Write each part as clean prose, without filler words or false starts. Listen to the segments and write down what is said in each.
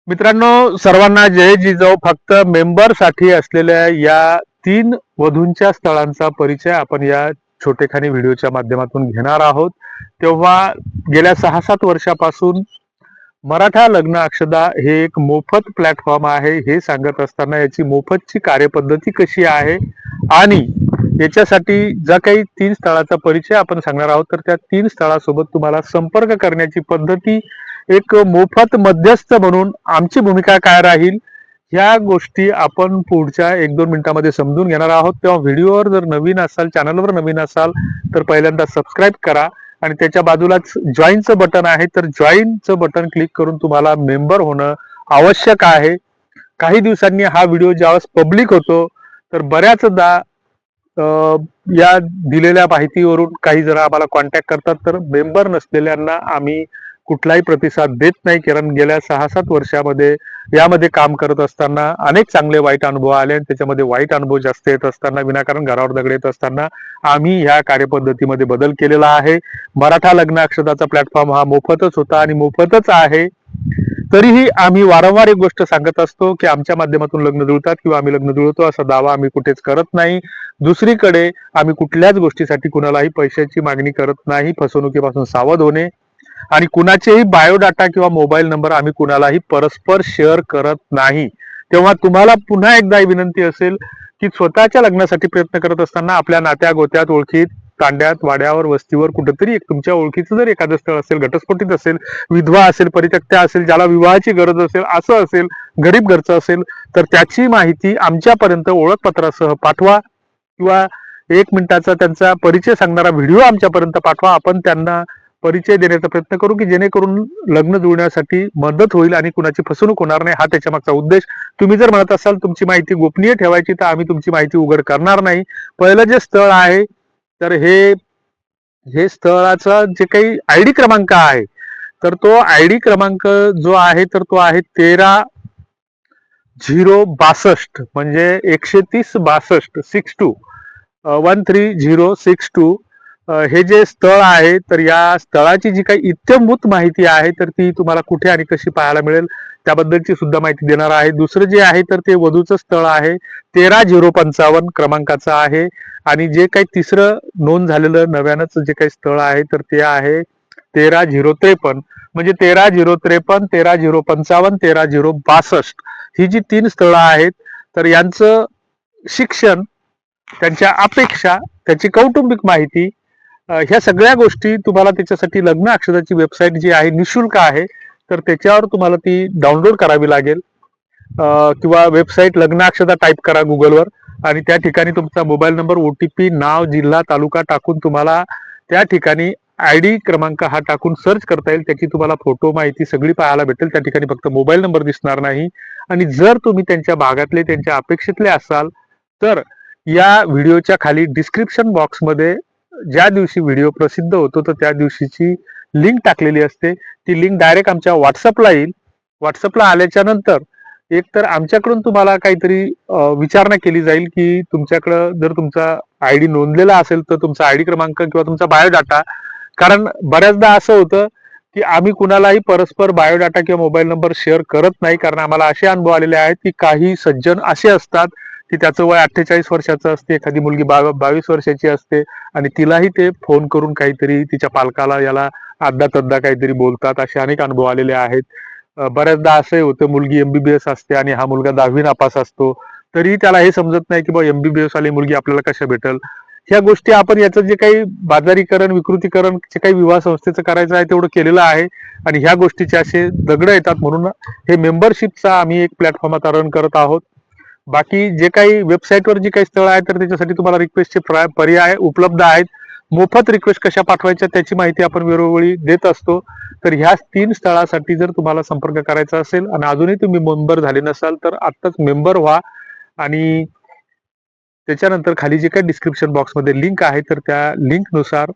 मित्रांनो, सर्वांना जय जिजाऊ. फक्त मेंबर साठी असलेल्या या 3 वधूंच्या स्थळांचा परिचय आपण या छोटेखानी व्हिडिओच्या माध्यमातून घेणार आहोत. तेव्हा गेल्या 6-7 वर्षापासून मराठा लग्न अक्षदा हे एक मोफत प्लॅटफॉर्म आहे हे सांगत असताना याची मोफतची कार्यपद्धती कशी आहे आणि याच्यासाठी ज्या काही 3 स्थळाचा परिचय आपण सांगणार आहोत, तर त्या 3 स्थळासोबत तुम्हाला संपर्क करण्याची पद्धती, एक मोफत मध्यस्थ म्हणून आमची भूमिका काय राहील, ह्या गोष्टी आपण पुढच्या 1-2 मिनिटांमध्ये समजून घेणार आहोत. तेव्हा व्हिडिओवर जर नवीन असाल, चॅनलवर नवीन असाल, तर पहिल्यांदा सबस्क्राईब करा आणि त्याच्या बाजूलाच जॉईनचं बटन आहे, तर जॉईनचं बटन क्लिक करून तुम्हाला मेंबर होणं आवश्यक आहे. काही दिवसांनी हा व्हिडिओ ज्यावेळेस पब्लिक होतो, तर बऱ्याचदा या दिलेल्या माहितीवरून काही जण आम्हाला कॉन्टॅक्ट करतात, तर मेंबर नसलेल्यांना आम्ही कुठलाही प्रतिसाद देत नाही. कारण गेल्या 6-7 वर्षामध्ये यामध्ये काम करत असताना अनेक चांगले वाईट अनुभव आले आणि त्याच्यामध्ये वाईट अनुभव जास्त येत असताना, विनाकारण घरावर दगड येत असताना आम्ही ह्या कार्यपद्धतीमध्ये बदल केलेला आहे. मराठा लग्न अक्षदाचा प्लॅटफॉर्म हा मोफतच होता आणि मोफतच आहे. तरीही आम्ही वारंवार एक गोष्ट सांगत असतो की आमच्या माध्यमातून लग्न जुळतात किंवा आम्ही लग्न जुळतो असा दावा आम्ही कुठेच करत नाही. दुसरीकडे आम्ही कुठल्याच गोष्टीसाठी कुणालाही पैशाची मागणी करत नाही. फसवणुकीपासून सावध होणे आणि कुणाचेही बायोडाटा किंवा मोबाईल नंबर आम्ही कुणालाही परस्पर शेअर करत नाही. तेव्हा तुम्हाला पुन्हा एकदा विनंती असेल की स्वतःच्या लग्नासाठी प्रयत्न करत असताना आपल्या नात्या गोत्यात, ओळखीत, तांड्यात, वाड्यावर, वस्तीवर कुठेतरी एक तुमच्या ओळखीचं जर एखादं स्थळ असेल, घटस्फोटीत असेल, विधवा असेल, परित्यक्त्या असेल, ज्याला विवाहाची गरज असेल, असं असेल, गरीब घरचं असेल, तर त्याची माहिती आमच्यापर्यंत ओळखपत्रासह पाठवा किंवा 1 मिनिटाचा त्यांचा परिचय सांगणारा व्हिडिओ आमच्यापर्यंत पाठवा. आपण त्यांना परिचय देण्याचा प्रयत्न करू की जेणेकरून लग्न जुळण्यासाठी मदत होईल आणि कुणाची फसवणूक होणार नाही, हा त्याच्या मागचा उद्देश. तुम्ही जर म्हणत असाल तुमची माहिती गोपनीय ठेवायची, तर आम्ही तुमची माहिती उघड करणार नाही. पहिलं जे स्थळ आहे, तर हे स्थळाचा जे काही आयडी क्रमांक आहे, तर तो आयडी क्रमांक जो आहे, तर तो आहे 13-062, म्हणजे 130-62 13062. हे जे स्थळ आहे, तर या स्थळाची जी काही इत्यंभूत माहिती आहे, तर ती तुम्हाला कुठे आणि कशी पाहायला मिळेल त्याबद्दलची सुद्धा माहिती देणार आहे. दुसरं जे आहे, तर ते वधूचं स्थळ आहे, 13055 क्रमांकाचं आहे आणि जे काही तिसरं नोंद झालेलं नव्यानंच जे काही स्थळ आहे, तर ते आहे 13053, म्हणजे 13053, 13055, 13062. ही जी 3 स्थळं आहेत, तर यांचं शिक्षण, त्यांच्या अपेक्षा, त्याची कौटुंबिक माहिती, ह्या सगळ्या गोष्टी तुम्हाला त्याच्यासाठी लग्न अक्षदाची वेबसाईट जी आहे निशुल्क आहे, तर त्याच्यावर तुम्हाला ती डाउनलोड करावी लागेल किंवा वेबसाईट लग्न अक्षदा टाईप करा गुगलवर आणि त्या ठिकाणी तुमचा मोबाईल नंबर, ओटीपी, नाव, जिल्हा, तालुका टाकून तुम्हाला त्या ठिकाणी आयडी क्रमांक हा टाकून सर्च करता येईल. त्याची तुम्हाला फोटो माहिती सगळी पाहायला भेटेल. त्या ठिकाणी फक्त मोबाईल नंबर दिसणार नाही. आणि जर तुम्ही त्यांच्या भागातले, त्यांच्या अपेक्षेतले असाल, तर या व्हिडिओच्या खाली डिस्क्रिप्शन बॉक्समध्ये ज्या दिवशी व्हिडिओ प्रसिद्ध होतो, तर त्या दिवशीची लिंक टाकलेली असते. ती लिंक डायरेक्ट आमच्या व्हॉट्सअपला येईल. व्हॉट्सअपला आल्याच्या नंतर एक तर आमच्याकडून तुम्हाला काहीतरी विचारणा केली जाईल की तुमच्याकडं जर तुमचा आयडी नोंदलेला असेल, तर तुमचा आयडी क्रमांक किंवा तुमचा बायोडाटा. कारण बऱ्याचदा असं होतं की आम्ही कुणालाही परस्पर बायोडाटा किंवा मोबाईल नंबर शेअर करत नाही, कारण आम्हाला असे अनुभव आलेले आहेत की काही सज्जन असे असतात की त्याचं वय 48 वर्षाचं असते, एखादी मुलगी 22 वर्षाची असते आणि तिलाही ते फोन करून काहीतरी तिच्या पालकाला याला अद्दा तद्दा काहीतरी बोलतात. असे अनेक अनुभव आलेले आहेत. बऱ्याचदा असंही होतं, मुलगी MBBS असते आणि हा मुलगा 10वी नापास असतो, तरी त्याला हे समजत नाही की बा MBBS वाली मुलगी आपल्याला कशा भेटेल. ह्या गोष्टी आपण याचं जे काही बाजारीकरण, विकृतीकरण जे काही विवाह संस्थेचं करायचं आहे तेवढं केलेलं आहे आणि ह्या गोष्टीचे असे दगड येतात. म्हणून हे मेंबरशिपचा आम्ही एक प्लॅटफॉर्म आता रन करत आहोत. बाकी जे काही वेबसाईटवर जी काही स्थळ आहेत, तर त्याच्यासाठी तुम्हाला रिक्वेस्टचे पर्याय उपलब्ध आहेत. मोफत रिक्वेस्ट कशा पाठवायच्या त्याची माहिती आपण वेळोवेळी देत असतो. तर ह्या 3 स्थळासाठी जर तुम्हाला संपर्क करायचा असेल आणि अजूनही तुम्ही मेंबर झाले नसाल, तर आत्ताच मेंबर व्हा आणि त्याच्यानंतर खाली जे काही डिस्क्रिप्शन बॉक्समध्ये लिंक आहे, तर त्या लिंकनुसार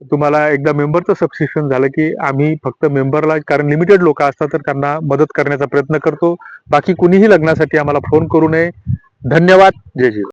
तुम्हाला एकदा मेंबरचं सबस्क्रिप्शन झालं की आम्ही फक्त मेंबरला, कारण लिमिटेड लोक असतात, तर त्यांना मदत करण्याचा प्रयत्न करतो. बाकी कुणीही लग्नासाठी आम्हाला फोन करू नये. धन्यवाद. जय जिजाऊ.